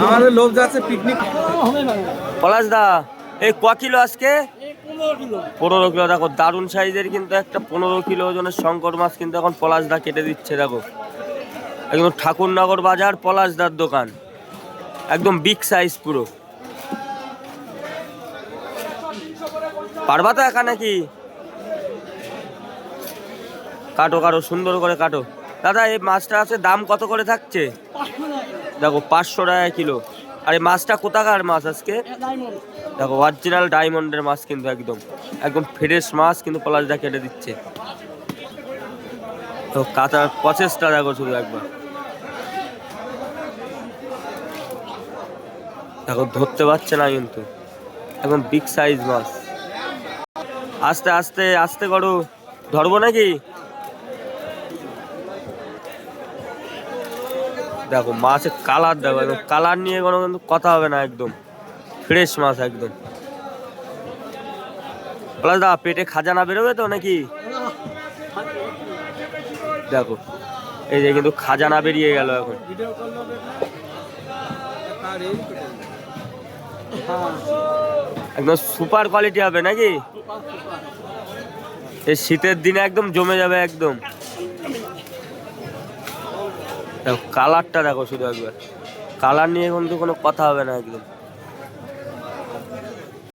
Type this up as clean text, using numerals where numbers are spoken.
আমাদের লোক যাচ্ছে পিকনিক। পলাশ দা এই ক কিলো আজকে? 15 কিলো। দেখো দারুণ সাইজের কিন্তু একটা 15 কিলো ওজনের শঙ্কর মাছ কিন্তু এখন পলাশ দা কেটে দিচ্ছে। দেখো একদম ঠাকুরনগর বাজার পলাশ দার দোকান, একদম বিগ সাইজ পুরো। পারবা তো একা নাকি? কাটো কাটো সুন্দর করে কাটো। দাদা এই মাছটা আছে দাম কত করে থাকছে? দেখো 500 টাকা কিলো। আর এই মাছটা কোথাকার মাছ আজকে? দেখো অরিজিনাল ডায়মন্ডের মাছ কিন্তু একদম একদম ফ্রেশ মাছ কিন্তু পলাশদা কেটে দিচ্ছে। তো কাটার প্রসেসটা দেখো শুধু একবার। দেখো ধরতে পারছে না কিন্তু একদম বিগ সাইজ মাছ। আস্তে আস্তে আস্তে করো, ধরবো নাকি? দেখো মাছের কালার দেখো, একদম কালার নিয়ে কোনো কিন্তু কথা হবে না, একদম ফ্রেশ মাছ একদম। পলাশদা পেটে খাজানা বেরোবে তো নাকি? দেখো এই যে কিন্তু খাজানা বেরিয়ে গেল এখন। একদম সুপার কোয়ালিটি হবে নাকি? এই শীতের দিনে একদম জমে যাবে একদম। দেখো কালারটা দেখো শুধু একবার, কালার নিয়ে কিন্তু কোনো কথা হবে না একদম।